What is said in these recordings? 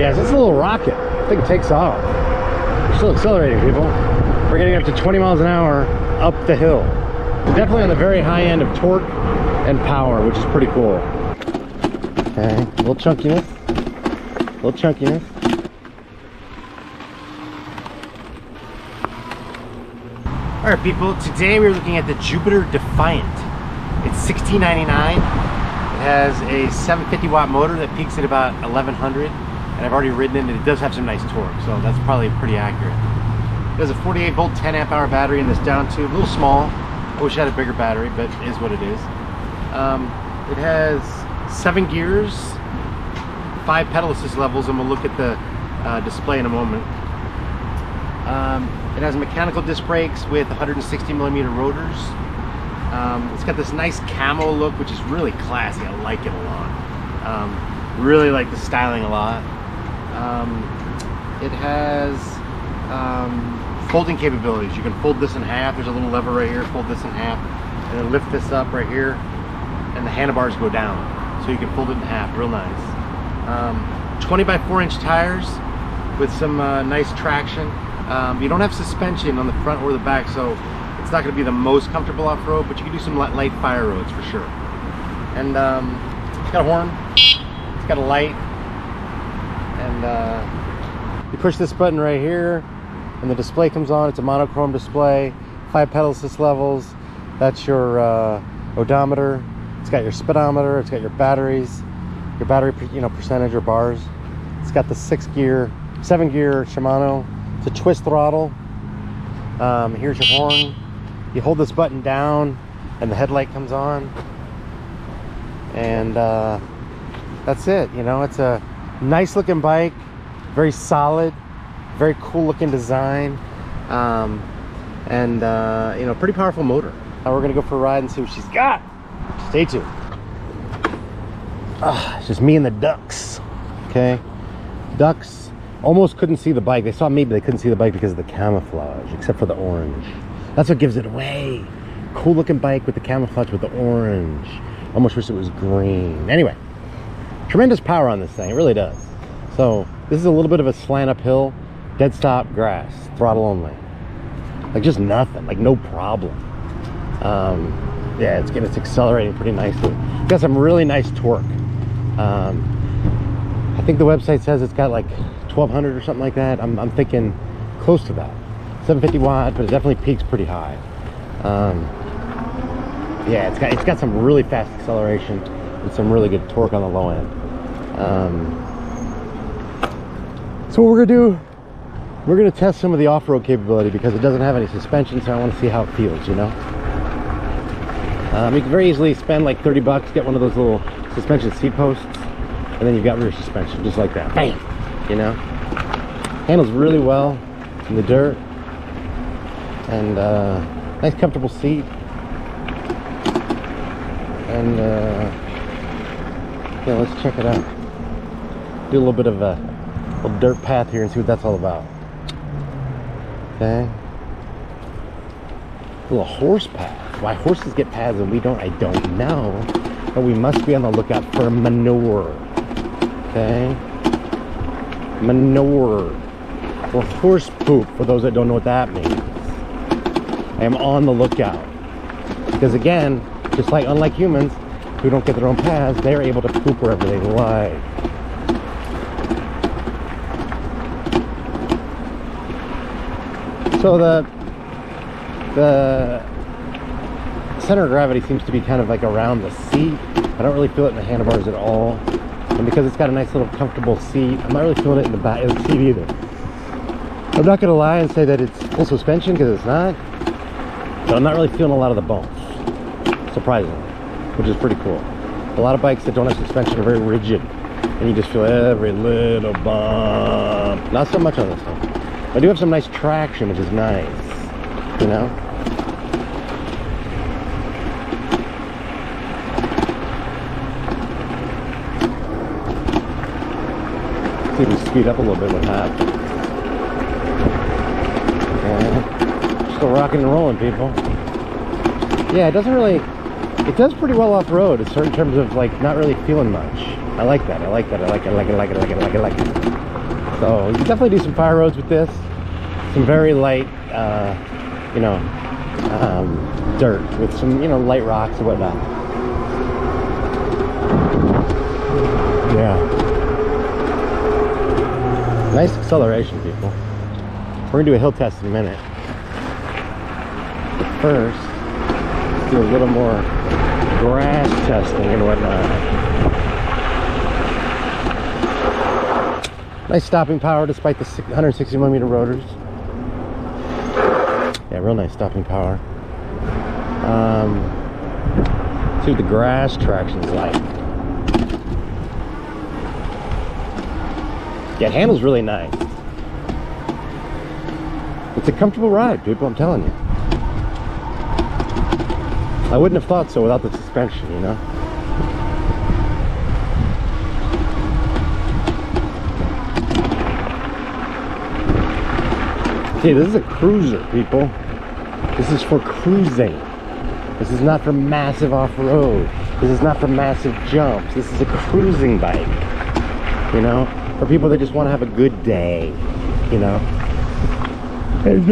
guys, it's a little rocket. I think it takes off. We're still accelerating, people. We're getting up to 20 miles an hour up the hill. We're definitely on the very high end of torque and power, which is pretty cool. Okay, a little chunkiness. A little chunkiness. All right, people, today we're looking at the Jupiter Defiant. It's $16.99. It has a 750 watt motor that peaks at about 1100, and I've already ridden it, and it does have some nice torque, so that's probably pretty accurate. It has a 48 volt 10 amp hour battery in this down tube, a little small. I wish I had a bigger battery, but it is what it is. It has 7 gears, 5 pedal assist levels, and we'll look at the display in a moment. It has mechanical disc brakes with 160 millimeter rotors. It's got this nice camo look, which is really classy. I like it a lot. Really like the styling a lot. It has folding capabilities. You can fold this in half. There's a little lever right here. Fold this in half, and then lift this up right here, and the handlebars go down, so you can fold it in half. Real nice. 20 by 4 inch tires with some nice traction. You don't have suspension on the front or the back, so it's not going to be the most comfortable off-road, but you can do some light fire roads for sure. And it's got a horn, it's got a light, and you push this button right here, and the display comes on. It's a monochrome display, 5 pedal assist levels. That's your odometer. It's got your speedometer. It's got your batteries, your battery, percentage or bars. It's got the 7 gear Shimano. It's a twist throttle. Here's your horn. You hold this button down and the headlight comes on, and that's it. It's a nice looking bike, very solid, very cool looking design, and pretty powerful motor. Now we're gonna go for a ride and see what she's got. Stay tuned. It's just me and the ducks. Okay, ducks almost couldn't see the bike. They saw me, but they couldn't see the bike because of the camouflage, except for the orange. That's what gives it away. Cool looking bike with the camouflage with the orange. Almost wish it was green. Anyway, tremendous power on this thing. It really does. So this is a little bit of a slant uphill, dead stop grass, throttle only. Like just nothing, like no problem. Yeah, it's accelerating pretty nicely. It's got some really nice torque. I think the website says it's got like 1200 or something like that. I'm thinking close to that. 750 watt, but it definitely peaks pretty high. Yeah, it's got some really fast acceleration and some really good torque on the low end. So what we're gonna do, we're gonna test some of the off-road capability because it doesn't have any suspension, so I want to see how it feels. You can very easily spend like 30 bucks, get one of those little suspension seat posts, and then you've got rear suspension just like that. Bam! Handles really well in the dirt, and nice comfortable seat, and yeah, let's check it out. Do a little bit of a little dirt path here and see what that's all about. Okay, a little horse path. Why horses get paths and we don't, I don't know, but we must be on the lookout for manure. Okay, manure, or horse poop, for those that don't know what that means. I am on the lookout, because again, just like unlike humans who don't get their own paths, they're able to poop wherever they like. So the center of gravity seems to be kind of like around the seat. I don't really feel it in the handlebars at all. And because it's got a nice little comfortable seat, I'm not really feeling it in the back of the seat either. I'm not gonna lie and say that it's full suspension, because it's not. But I'm not really feeling a lot of the bumps, surprisingly, which is pretty cool. A lot of bikes that don't have suspension are very rigid, and you just feel every little bump. Not so much on this one. I do have some nice traction, which is nice, See if we speed up a little bit with that. Okay. Still rocking and rolling, people. Yeah, it does pretty well off-road. It's in terms of like not really feeling much. I like that. I like that. I like it. I like it. I like it. I like it. I like it. I like it. So you can definitely do some fire roads with this. Some very light, you know, dirt with some, you know, light rocks and whatnot. Yeah. Nice acceleration, people. We're gonna do a hill test in a minute. But first, let's do a little more grass testing and whatnot. Nice stopping power despite the 160mm rotors. Yeah, real nice stopping power. See what the grass traction's like. Yeah, it handles really nice. It's a comfortable ride, people, I'm telling you. I wouldn't have thought so without the suspension, you know? See, this is a cruiser, people. This is for cruising. This is not for massive off-road. This is not for massive jumps. This is a cruising bike, you know? For people that just want to have a good day, you know? And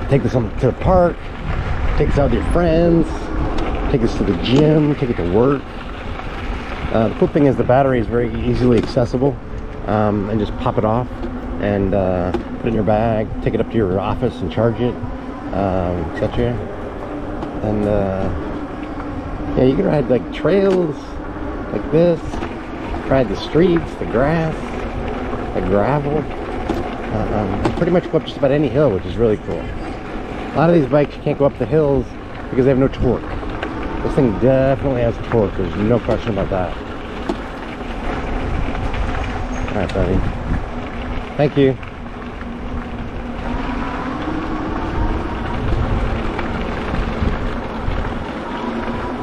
take this to the park, take this out with your friends, take this to the gym, take it to work. The cool thing is the battery is very easily accessible, and just pop it off and put it in your bag, take it up to your office and charge it, etc. And yeah, you can ride like trails like this, ride the streets, the grass, the gravel, pretty much go up just about any hill, which is really cool. A lot of these bikes you can't go up the hills because they have no torque. This thing definitely has torque, there's no question about that. Alright, buddy. Thank you.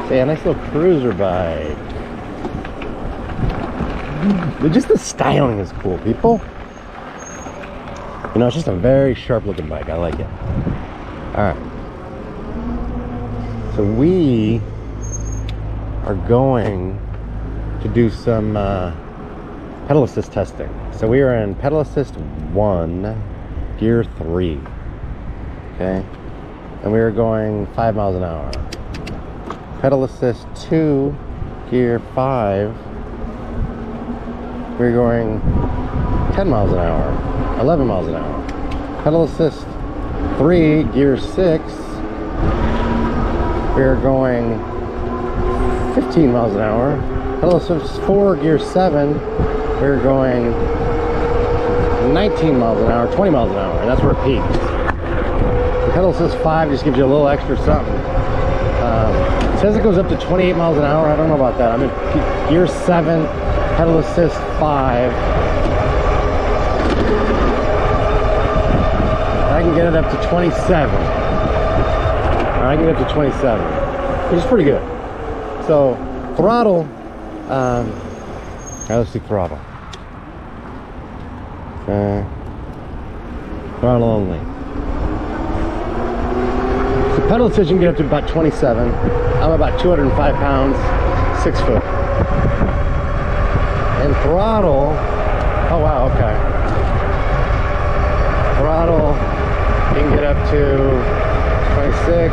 So yeah, nice little cruiser bike. Just the styling is cool, people. You know, it's just a very sharp looking bike. I like it. Alright. So we are going to do some pedal assist testing. So we are in pedal assist 1, gear 3. Okay? And we are going 5 miles an hour. Pedal assist 2, gear 5. We're going 10 miles an hour, 11 miles an hour. Pedal assist 3, gear 6. We're going 15 miles an hour. Pedal assist 4, gear 7. We're going 19 miles an hour, 20 miles an hour, and that's where it peaks. The pedal assist 5 just gives you a little extra something. It says it goes up to 28 miles an hour. I don't know about that. I'm in gear 7, pedal assist 5. I can get it up to 27. I can get up to 27, which is pretty good. So throttle, let's see throttle. Throttle only. So pedal assist you can get up to about 27. I'm about 205 pounds, 6 foot. And throttle, oh wow, okay. Throttle, you can get up to 26,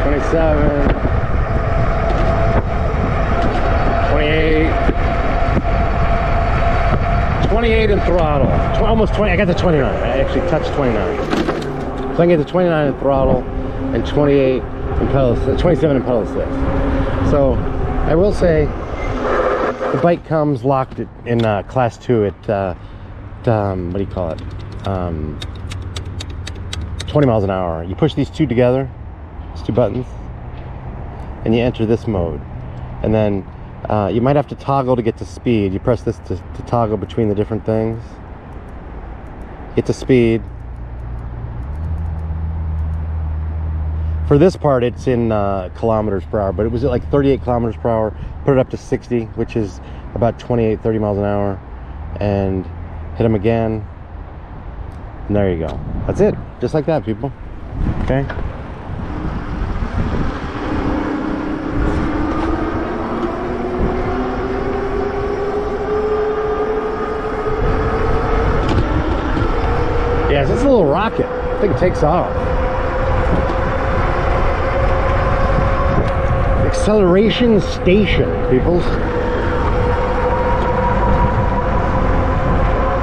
27, 28 in throttle. Almost 20, I got to 29. I actually touched 29. So I can get to 29 in throttle and 28 in pedal assist, 27 in pedal assist. So I will say, the bike comes locked in class 2 at, what do you call it? 20 miles an hour. You push these two together, these two buttons, and you enter this mode. And then you might have to toggle to get to speed. You press this to toggle between the different things. Get to speed. For this part, it's in kilometers per hour, but it was at like 38 kilometers per hour. Put it up to 60, which is about 28, 30 miles an hour. And hit them again. And there you go. That's it. Just like that, people. Okay? thing takes off. Acceleration station, peoples.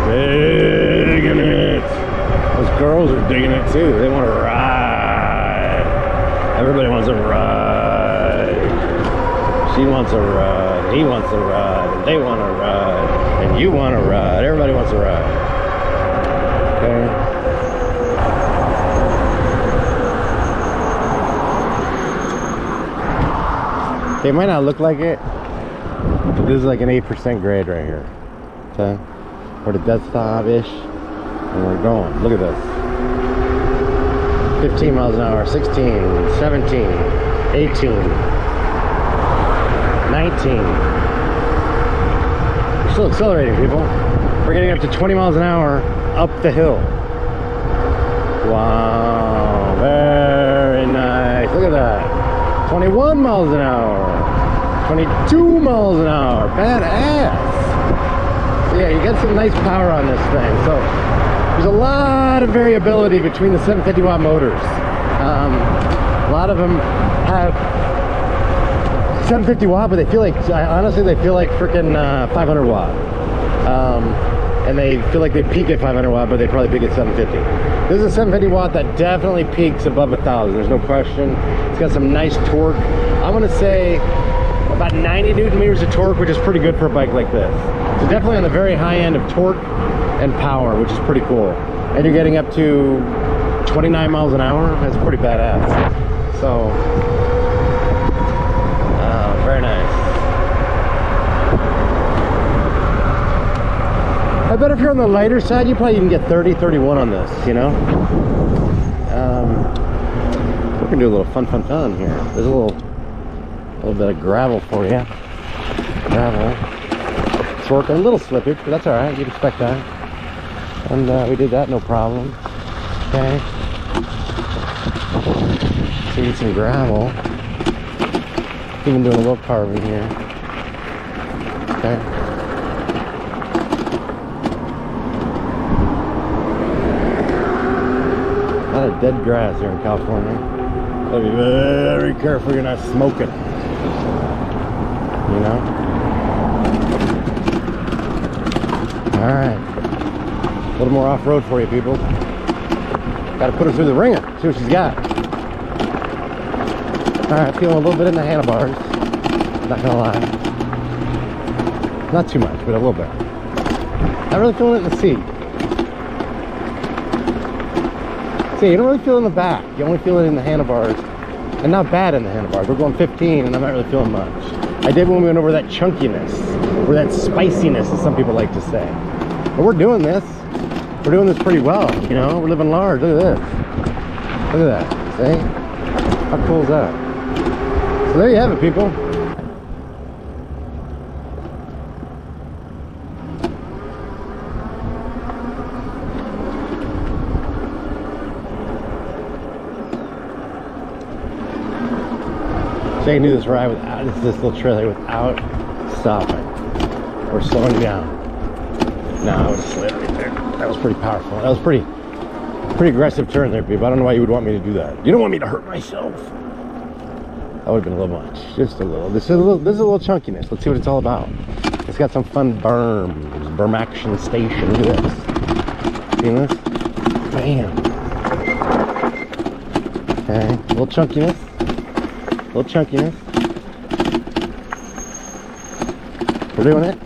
Digging it. Those girls are digging it too. They want to ride. Everybody wants a ride. She wants a ride. He wants a ride. And they want a ride. And you want a ride. Everybody wants a ride. Okay. They might not look like it, but this is like an 8% grade right here. Okay, we're the dead stop-ish, and we're going. Look at this. 15 miles an hour, 16, 17, 18, 19. We're still accelerating, people. We're getting up to 20 miles an hour up the hill. Wow, very nice. Look at that. 21 miles an hour, 22 miles an hour, badass. So yeah, you get some nice power on this thing. So there's a lot of variability between the 750 watt motors. A lot of them have 750 watt, but they feel like, honestly, they feel like freaking 500 watt. And they feel like they peak at 500 watt, but they probably peak at 750. This is a 750 watt that definitely peaks above 1,000. There's no question. It's got some nice torque. I'm gonna say about 90 Newton meters of torque, which is pretty good for a bike like this. So definitely on the very high end of torque and power, which is pretty cool. And you're getting up to 29 miles an hour. That's pretty badass. So, very nice. I bet if you're on the lighter side, you probably even get 30, 31 on this, you know? We're gonna do a little fun here. There's a little bit of gravel for you. Gravel. It's working a little slippage, but that's all right. You'd expect that. And we did that, no problem. Okay. So we get some gravel. Even doing a little carving here. Okay. A lot of dead grass here in California. Gotta be very careful you're not smoking. You know? Alright. A little more off-road for you people. Gotta put her through the ringer. See what she's got. Alright, feeling a little bit in the handlebars. Not gonna lie. Not too much, but a little bit. Not really feeling it in the seat. See, you don't really feel it in the back. You only feel it in the handlebars. And not bad in the handlebars. We're going 15 and I'm not really feeling much. I did when we went over that chunkiness, or that spiciness, as some people like to say. But we're doing this. We're doing this pretty well, you know? We're living large. Look at this. Look at that. See? How cool is that? So there you have it, people. So you can do this ride without, this little trailer without stopping or slowing down. No, I would slip right there. That was pretty powerful. That was pretty aggressive turn there, people. I don't know why you would want me to do that. You don't want me to hurt myself. That would have been a little much. Just a little. This is a little chunkiness. Let's see what it's all about. It's got some fun berms. Berm action station. Look at this. See this? Bam. Okay. A little chunkiness. Little chunkiness. We're doing it.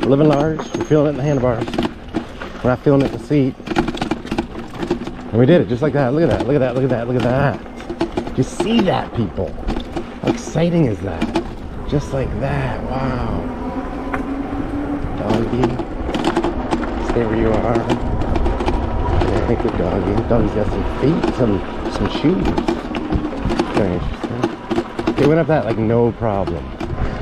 We're living large. We're feeling it in the handlebars. We're not feeling it in the seat. And we did it just like that. Look at that. Look at that. Look at that. Look at that. You see that, people? How exciting is that? Just like that. Wow. Doggy. Stay where you are. Yeah, I think the doggy. Doggy's got some feet, some shoes. Very interesting. It went up that like no problem.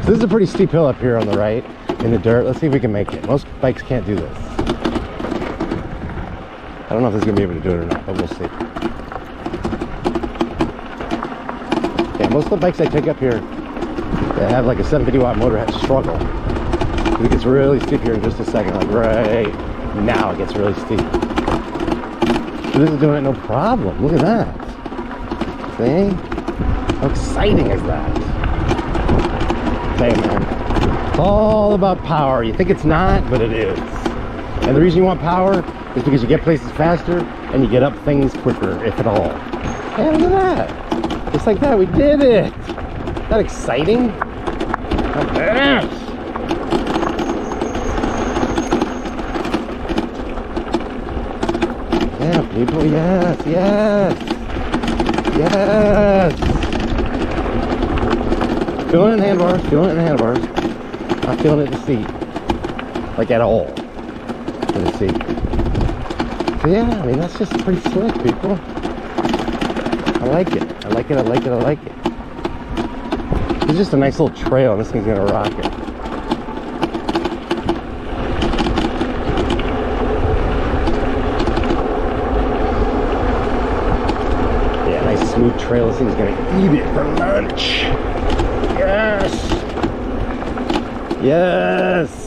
So this is a pretty steep hill up here on the right in the dirt. Let's see if we can make it. Most bikes can't do this. I don't know if this is gonna be able to do it or not, but we'll see. Yeah, most of the bikes I take up here that have like a 750 watt motor have struggle. It gets really steep here in just a second. Like right now it gets really steep. This is doing it no problem. Look at that. See? How exciting is that? Hey, man. It's all about power. You think it's not, but it is. And the reason you want power is because you get places faster and you get up things quicker, if at all. Hey, look at that. Just like that, we did it. Isn't that exciting? Yes. Yeah, people, yes, yes. Yes. Feeling it in the handlebars, feeling it in the handlebars. Not feeling it in the seat. Like at all. In the seat. So yeah, I mean, that's just pretty slick, people. I like it. I like it, I like it, I like it. It's just a nice little trail, and this thing's gonna rock it. Yeah, nice smooth trail. This thing's gonna eat it for lunch. Yes! Yes!